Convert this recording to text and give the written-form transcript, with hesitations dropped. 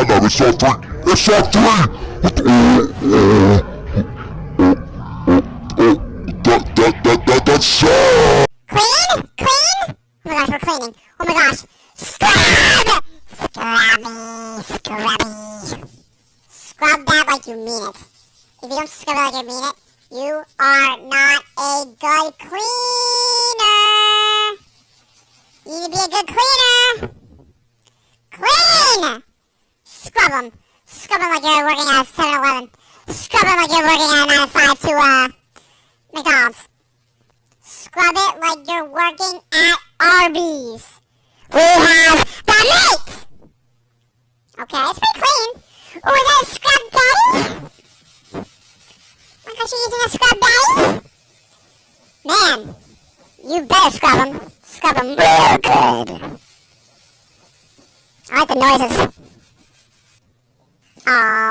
no, it's all three. It's all three. What the, that's sad. Clean? Clean? Oh my gosh, we're cleaning. Oh my gosh. Scrub! Scrubby. Scrub that like you mean it. If you don't scrub it like you mean it, you are not a good cleaner. You need to be a good cleaner. Clean! Scrub them. Scrub them like you're working at 7-Eleven. Scrub them like you're working at 9 to 5 to, McDonald's. Scrub it like you're working at Arby's. We have the meat! Okay, it's pretty clean. Oh, is that a scrub daddy? My gosh, you're using a scrub daddy? Man, you better scrub them. Scrub them real good. I like the noises. Aww.